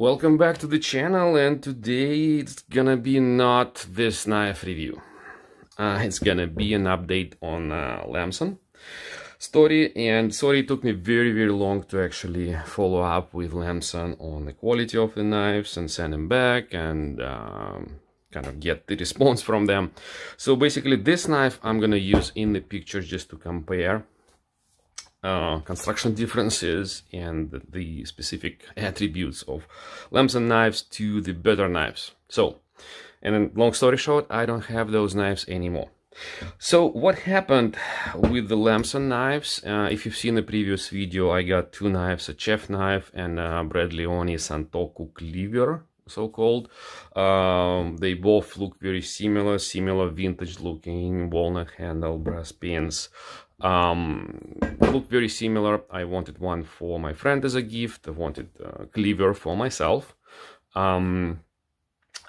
Welcome back to the channel, and today it's gonna be not this knife review. It's gonna be an update on Lamson story, and sorry it took me very long to actually follow up with Lamson on the quality of the knives and send them back and kind of get the response from them. So basically this knife I'm gonna use in the picture just to compare construction differences and the specific attributes of Lamson knives to the better knives. So, and then long story short, I don't have those knives anymore. So what happened with the Lamson knives? If you've seen the previous video, I got two knives, a chef knife and a Brad Leone Santoku cleaver, so-called. They both look very similar vintage looking, walnut handle, brass pins. Look very similar. I wanted one for my friend as a gift. I wanted a cleaver for myself. I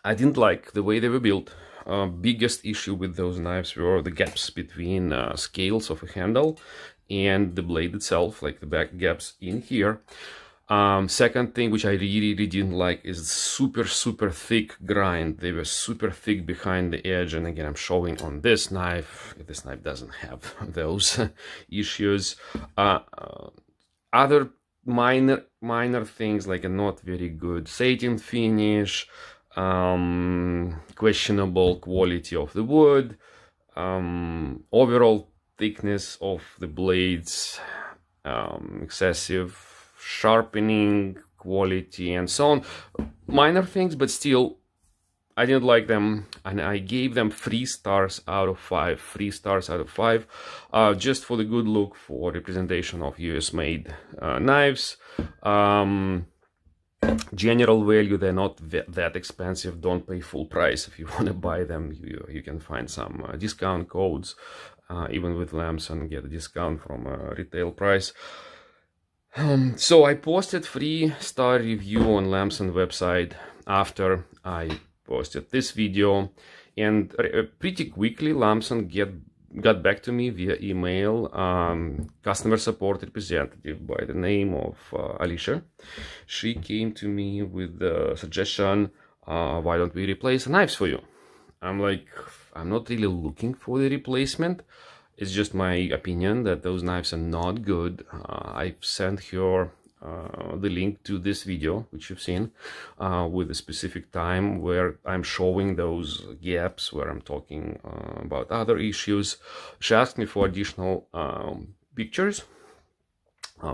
didn't like the way they were built. Biggest issue with those knives were the gaps between scales of a handle and the blade itself, like the back gaps in here. Second thing which I really didn't like is super thick grind. They were super thick behind the edge, and again I'm showing on this knife. This knife doesn't have those issues. Other minor things like a not very good satin finish, questionable quality of the wood, overall thickness of the blades, excessive sharpening quality and so on. Minor things, but still I didn't like them, and I gave them 3 stars out of 5. 3 stars out of 5, just for the good look, for representation of US made knives. General value, they're not that expensive. Don't pay full price. If you want to buy them, you can find some discount codes. Even with Lamson, get a discount from a retail price. So I posted 3-star review on Lamson website after I posted this video, and pretty quickly Lamson got back to me via email. Customer support representative by the name of Alicia. She came to me with the suggestion, why don't we replace the knives for you? I'm like, I'm not really looking for the replacement. It's just my opinion that those knives are not good. I sent her the link to this video, which you've seen, with a specific time where I'm showing those gaps, where I'm talking about other issues. She asked me for additional pictures,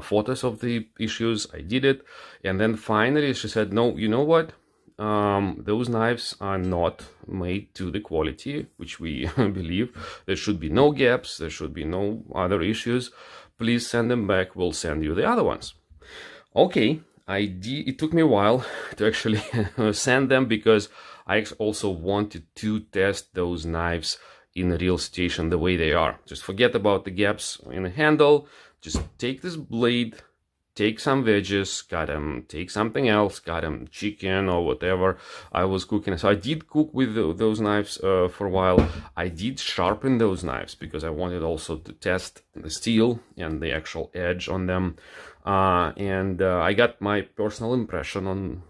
photos of the issues. I did it, and then finally she said, no, you know what? Those knives are not made to the quality which we believe. There should be no gaps, there should be no other issues. Please send them back, we'll send you the other ones. Okay, I did. It took me a while to actually send them, because I also wanted to test those knives in a real situation the way they are. Just forget about the gaps in the handle. Just take this blade, take some veggies, cut them, take something else, cut them, chicken or whatever I was cooking. So I did cook with those knives for a while. I did sharpen those knives because I wanted also to test the steel and the actual edge on them. I got my personal impression on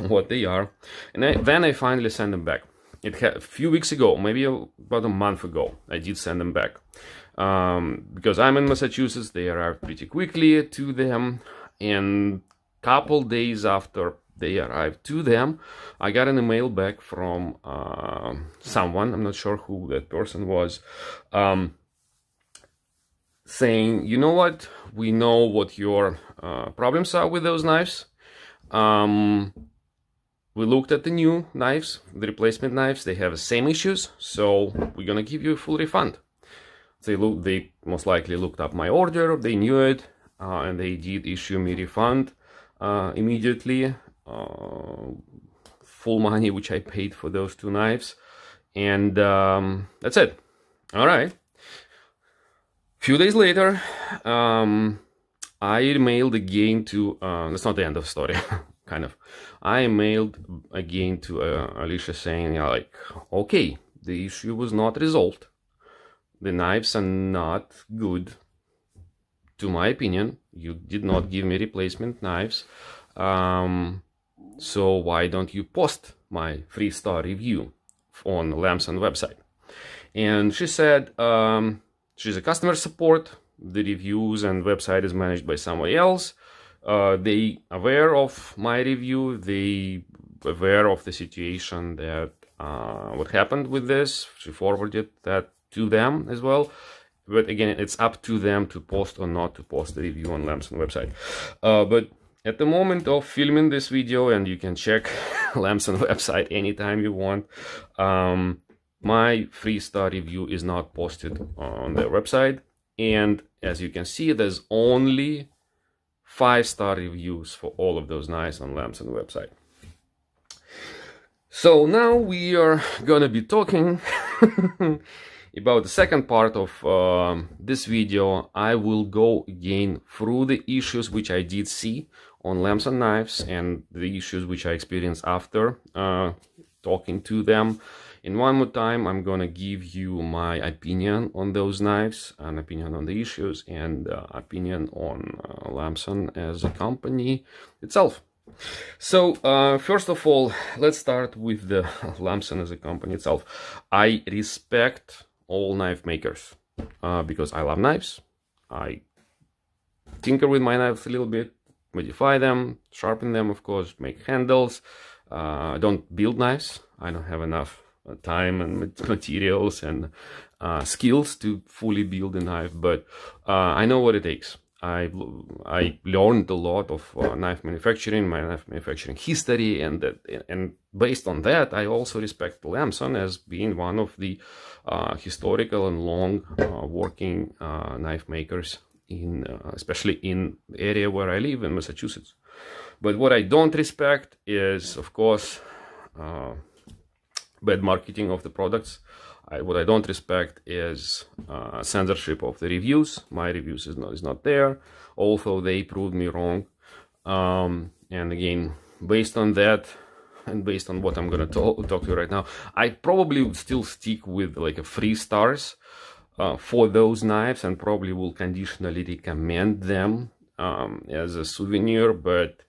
what they are. And then I finally sent them back. A few weeks ago, maybe about a month ago, I did send them back. Because I'm in Massachusetts, they arrived pretty quickly to them, and couple days after they arrived to them, I got an email back from someone, I'm not sure who that person was, saying, you know what, we know what your problems are with those knives. We looked at the new knives, the replacement knives, they have the same issues, so we're gonna give you a full refund. They most likely looked up my order, they knew it, and they did issue me refund immediately. Full money which I paid for those 2 knives, and that's it. All right. Few days later, I mailed again to, that's not the end of the story, kind of. I mailed again to Alicia saying, like, okay, the issue was not resolved. The knives are not good, to my opinion. You did not give me replacement knives. so why don't you post my 3-star review on Lamson website? And she said, she's a customer support. The reviews and website is managed by somebody else. They aware of my review. They aware of the situation that what happened with this. She forwarded that to them as well. But again, it's up to them to post or not to post the review on Lamson website. But at the moment of filming this video, and you can check Lamson website anytime you want, my 3-star review is not posted on their website. And as you can see, there's only 5-star reviews for all of those knives on Lamson website. So now we are gonna be talking about the second part of this video. I will go again through the issues which I did see on Lamson knives and the issues which I experienced after talking to them. And one more time, I'm gonna give you my opinion on those knives, an opinion on the issues, and opinion on Lamson as a company itself. So first of all, let's start with the Lamson as a company itself. I respect all knife makers because I love knives. I tinker with my knives a little bit, modify them, sharpen them, of course, make handles. I don't build knives. I don't have enough time and materials and skills to fully build a knife, but I know what it takes. I learned a lot of knife manufacturing, my knife manufacturing history, and based on that, I also respect Lamson as being one of the historical and long working knife makers in especially in the area where I live in Massachusetts. But what I don't respect is, of course, bad marketing of the products. What I don't respect is censorship of the reviews. My reviews is not there, although they proved me wrong. And again, based on that, and based on what I'm gonna talk to you right now, I probably would still stick with like a 3 stars for those knives, and probably will conditionally recommend them as a souvenir, but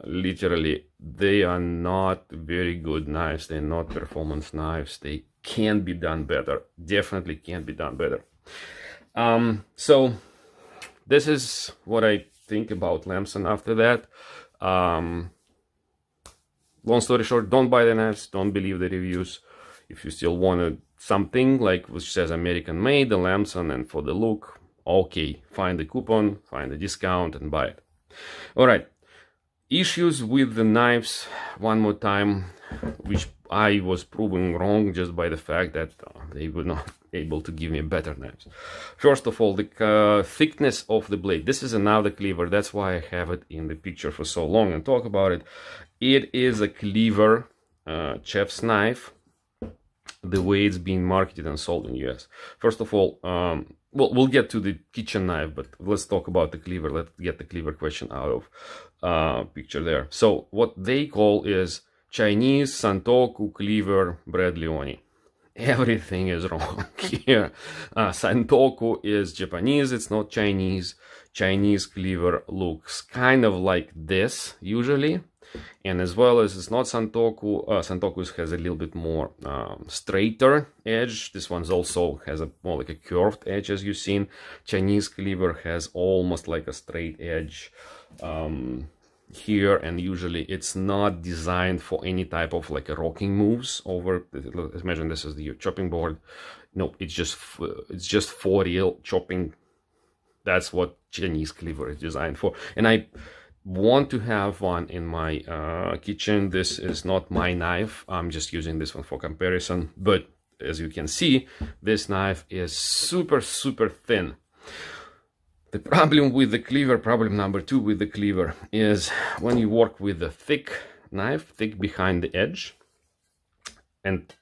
literally they are not very good knives. They're not performance knives. They can be done better, definitely can be done better. So this is what I think about Lamson after that. Long story short, don't buy the knives, don't believe the reviews. If you still want something like which says American made, the Lamson, and for the look, okay, find the coupon, find the discount and buy it. All right, issues with the knives, one more time, which I was proven wrong just by the fact that they were not able to give me better knives. First of all, the thickness of the blade. This is another cleaver, that's why I have it in the picture for so long and talk about it. It is a cleaver chef's knife, the way it's being marketed and sold in US. First of all, well, we'll get to the kitchen knife, but let's talk about the cleaver. Let's get the cleaver question out of picture there. So what they call is Chinese Santoku cleaver bread Leone. Everything is wrong here. Santoku is Japanese, it's not Chinese. Chinese cleaver looks kind of like this usually, and as well as it's not Santoku. Santoku has a little bit more straighter edge. This one's also has a more like a curved edge, as you've seen. Chinese cleaver has almost like a straight edge here, and usually it's not designed for any type of like a rocking moves over. Let's imagine this is the chopping board. No, it's just for real chopping. That's what Chinese cleaver is designed for, and I want to have one in my kitchen. This is not my knife, I'm just using this one for comparison, but as you can see, this knife is super thin. The problem with the cleaver, problem number 2 with the cleaver, is when you work with a thick knife, thick behind the edge, and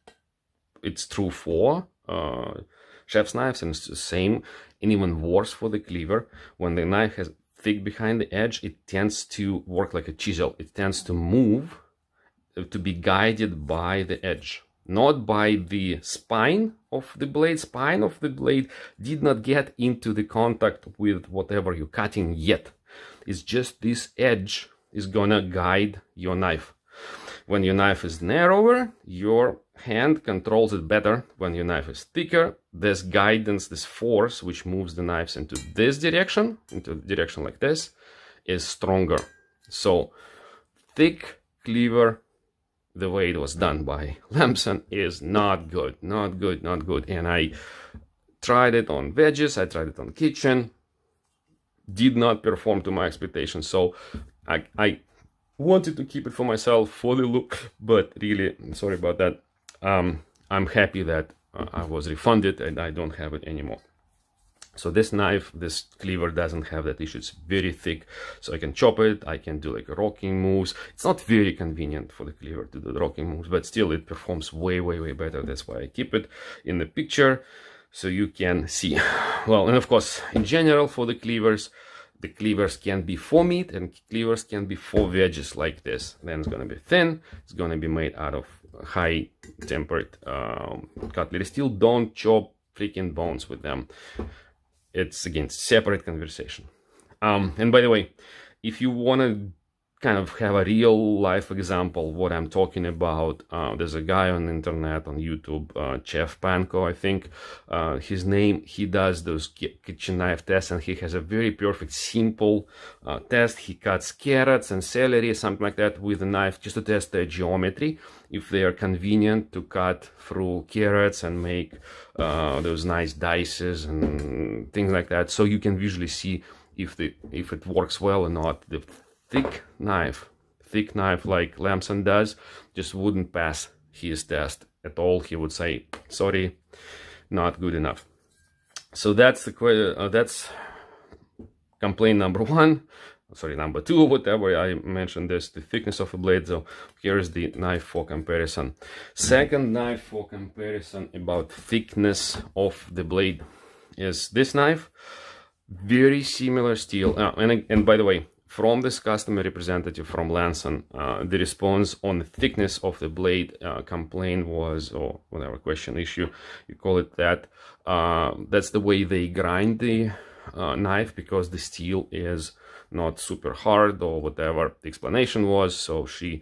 it's true for chef's knives, and it's the same and even worse for the cleaver. When the knife has thick behind the edge, it tends to work like a chisel. It tends to move, to be guided by the edge, not by the spine of the blade. Spine of the blade did not get into the contact with whatever you're cutting yet. It's just this edge is gonna guide your knife. When your knife is narrower, your hand controls it better. When your knife is thicker, this guidance, this force which moves the knives into this direction, into a direction like this, is stronger. So thick cleaver, the way it was done by Lamson, is not good, not good, not good. And I tried it on veggies, I tried it on kitchen, did not perform to my expectations. So I wanted to keep it for myself for the look, but really, sorry about that. I'm happy that I was refunded and I don't have it anymore. So this knife, this cleaver doesn't have that issue. It's very thick, so I can chop it, I can do like rocking moves. It's not very convenient for the cleaver to do the rocking moves, but still it performs way, way, way better. That's why I keep it in the picture, so you can see. Well, and of course, in general, for the cleavers can be for meat and cleavers can be for veggies like this. Then it's gonna be thin, it's gonna be made out of high tempered cutlery steel. Don't chop freaking bones with them. It's, again, separate conversation. And by the way, if you want to kind of have a real life example what I'm talking about, there's a guy on the internet, on YouTube, Chef Panko, I think his name. He does those kitchen knife tests, and he has a very perfect, simple test. He cuts carrots and celery, something like that, with a knife just to test their geometry, if they are convenient to cut through carrots and make those nice dices and things like that. So you can visually see if it works well or not. The thick knife like Lamson does just wouldn't pass his test at all. He would say, sorry, not good enough. So that's that's complaint number one. Sorry, number two, whatever. I mentioned this, the thickness of the blade. So here's the knife for comparison. Second knife for comparison about thickness of the blade is this knife. Very similar steel. And by the way, from this customer representative from Lamson, the response on the thickness of the blade complaint was, or whatever question, issue, you call it that, that's the way they grind the knife, because the steel is not super hard or whatever the explanation was. So she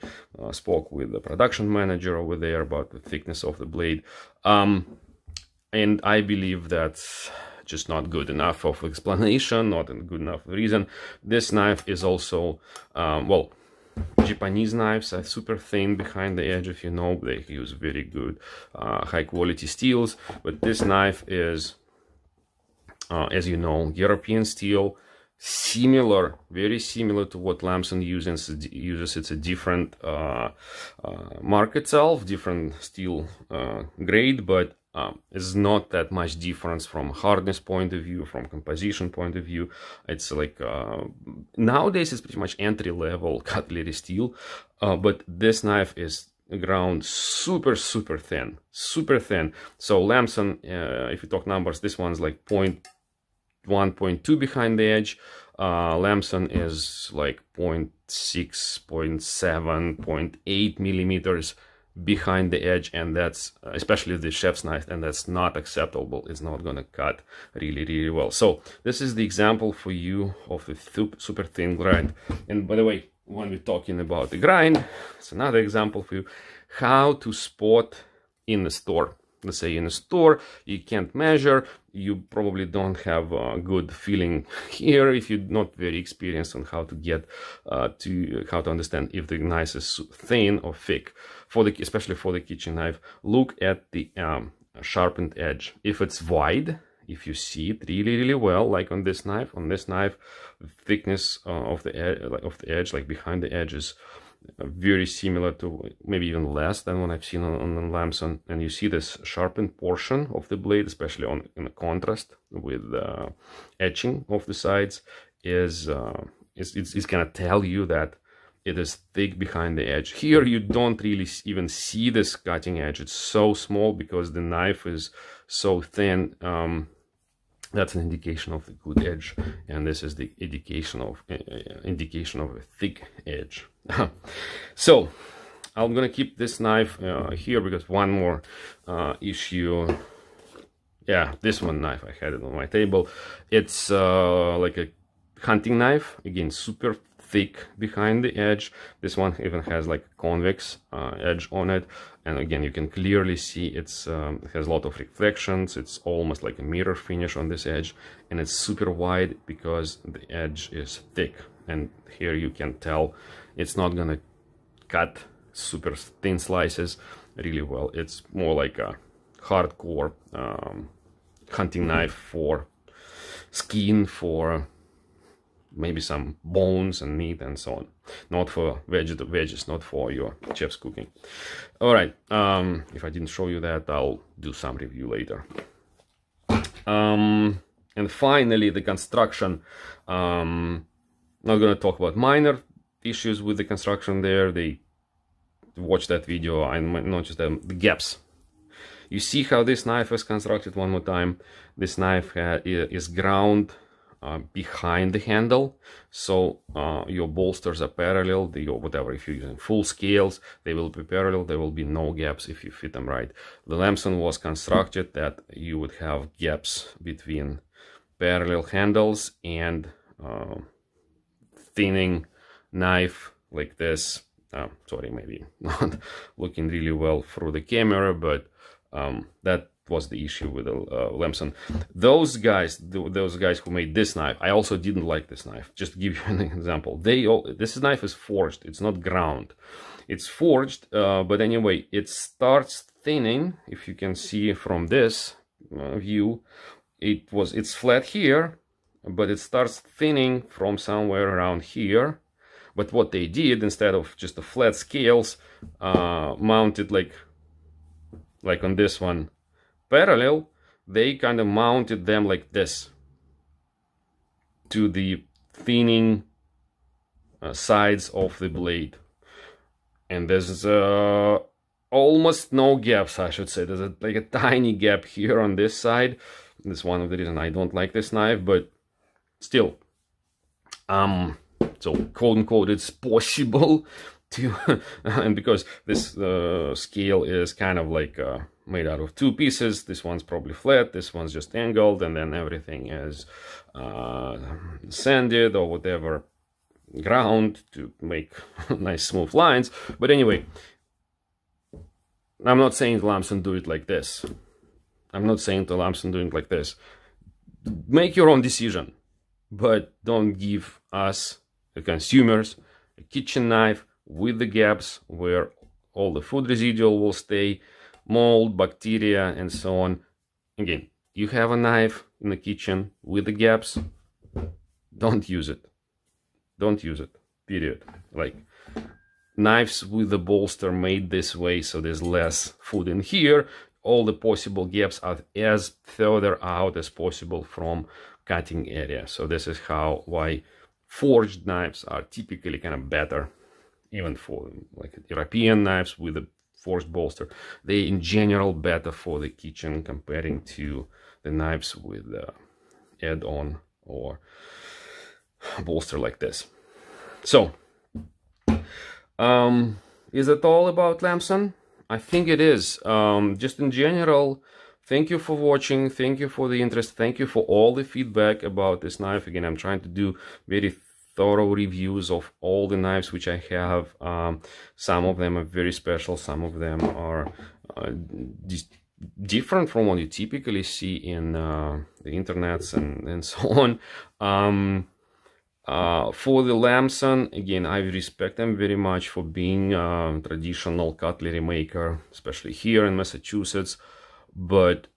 spoke with the production manager over there about the thickness of the blade. And I believe that's just not good enough of explanation, not a good enough reason. This knife is also, well, Japanese knives are super thin behind the edge. If you know, they use very good high quality steels, but this knife is, as you know, European steel, similar, very similar to what Lamson uses. It's a different mark itself, different steel grade, but it's not that much difference from hardness point of view, from composition point of view. It's like nowadays it's pretty much entry-level cutlery steel, but this knife is ground super thin, super thin. So Lamson, if you talk numbers, this one's like 0.1, 0.2 behind the edge. Lamson is like 0.6, 0.7, 0.8 millimeters behind the edge, and that's especially the chef's knife, and that's not acceptable. It's not gonna cut really well. So this is the example for you of the super thin grind. And by the way, when we're talking about the grind, it's another example for you how to spot in the store. Let's say in a store you can't measure, you probably don't have a good feeling here if you're not very experienced on how to get to how to understand if the knife is thin or thick. For the, especially for the kitchen knife, look at the sharpened edge. If it's wide, if you see it really well, like on this knife, the thickness of the edge, like behind the edge, is very similar to, maybe even less than what I've seen on Lamson. And you see this sharpened portion of the blade, especially in the contrast with the etching of the sides, is it's gonna tell you that it is thick behind the edge. Here you don't really even see this cutting edge. It's so small because the knife is so thin. That's an indication of the good edge, and this is the indication of a thick edge. So I'm gonna keep this knife here because one more issue. Yeah, this one knife, I had it on my table. It's like a hunting knife, again, super thick behind the edge. This one even has like a convex edge on it, and again you can clearly see it has a lot of reflections. It's almost like a mirror finish on this edge, and it's super wide because the edge is thick. And here you can tell it's not gonna cut super thin slices really well. It's more like a hardcore hunting knife for skin, for maybe some bones and meat and so on, not for veggies, not for your chef's cooking. All right, if I didn't show you that, I'll do some review later. And finally, the construction. Not gonna talk about minor issues with the construction there. They watch that video, I noticed the gaps. You see how this knife is constructed one more time. This knife is ground behind the handle, so your bolsters are parallel. Whatever, if you're using full scales, they will be parallel. There will be no gaps if you fit them right. The Lamson was constructed that you would have gaps between parallel handles, and thinning knife like this. Sorry, maybe not looking really well through the camera, but that was the issue with the Lamson. Those guys who made this knife, I also didn't like this knife. Just to give you an example, this knife is forged. It's not ground. It's forged, but anyway, it starts thinning. If you can see from this view, it's flat here, but it starts thinning from somewhere around here. But what they did, instead of just the flat scales, mounted like on this one parallel, they kind of mounted them like this to the thinning sides of the blade. And there's almost no gaps, I should say. There's like a tiny gap here on this side. That's one of the reasons I don't like this knife, but still, so quote unquote, it's possible to, and because this scale is kind of like made out of two pieces, this one's probably flat, this one's just angled, and then everything is sanded or whatever, ground to make nice smooth lines. But anyway, I'm not saying the Lamson do it like this. I'm not saying the Lamson doing it like this. Make your own decision, but don't give us, the consumers, a kitchen knife with the gaps where all the food residual will stay, mold, bacteria, and so on. Again, you have a knife in the kitchen with the gaps, don't use it. Don't use it, period. Like, knives with the bolster made this way, so there's less food in here. All the possible gaps are as further out as possible from cutting area. So this is why forged knives are typically kind of better, even for like European knives with a forged bolster. They in general better for the kitchen comparing to the knives with add-on or bolster like this. So is it all about Lamson? I think it is. Just in general, thank you for watching, thank you for the interest, thank you for all the feedback about this knife. Again, I'm trying to do very thorough reviews of all the knives which I have. Some of them are very special, some of them are different from what you typically see in the internets and so on. For the Lamson, again, I respect them very much for being a traditional cutlery maker, especially here in Massachusetts, but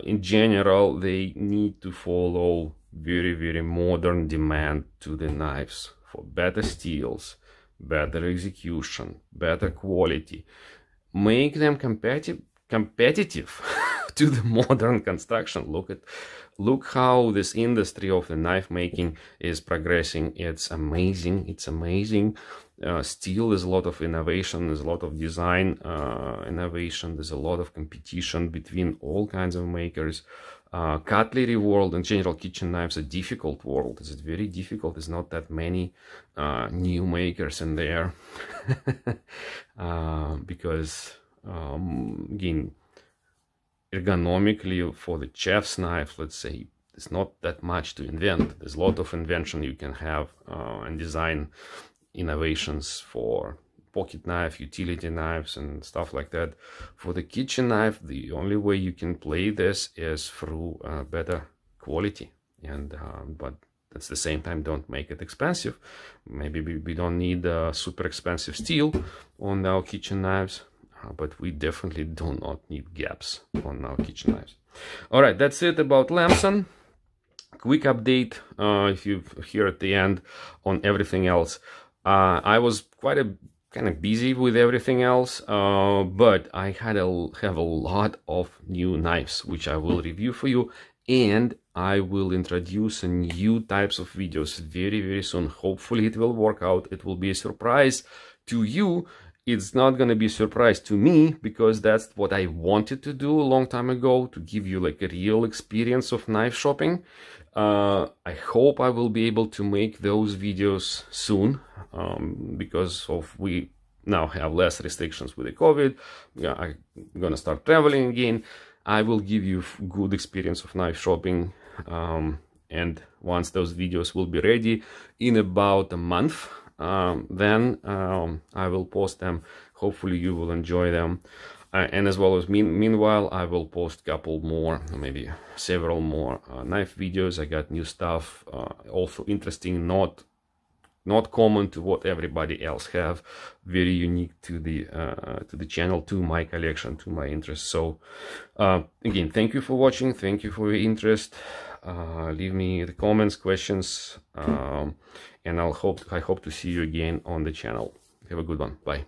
in general, they need to follow very, very modern demand to the knives for better steels, better execution, better quality. Make them competitive to the modern construction. Look how this industry of the knife making is progressing. It's amazing. It's amazing. Still, there's a lot of innovation. There's a lot of design innovation. There's a lot of competition between all kinds of makers. Cutlery world and general kitchen knives a difficult world. It's very difficult. There's not that many new makers in there because again, ergonomically for the chef's knife, let's say, it's not that much to invent. There's a lot of invention you can have and design innovations for pocket knife, utility knives, and stuff like that. For the kitchen knife, the only way you can play this is through better quality, and but at the same time, don't make it expensive. Maybe we don't need super expensive steel on our kitchen knives, but we definitely do not need gaps on our kitchen knives. All right, that's it about Lamson. Quick update, if you're here at the end, on everything else. I was kind of busy with everything else, but I have a lot of new knives which I will review for you, and I will introduce new types of videos very, very soon. Hopefully it will work out. It will be a surprise to you. It's not going to be a surprise to me, because that's what I wanted to do a long time ago, to give you like a real experience of knife shopping. I hope I will be able to make those videos soon, because we now have less restrictions with the COVID. I'm gonna start traveling again. I will give you good experience of knife shopping, and once those videos will be ready in about a month, then I will post them. Hopefully you will enjoy them. And as well as meanwhile, I will post a couple more, maybe several more knife videos. I got new stuff, also interesting, not common to what everybody else have, very unique to the channel, to my collection, to my interest. So again, thank you for watching, thank you for your interest. Leave me the comments, questions, and I hope to see you again on the channel. Have a good one. Bye.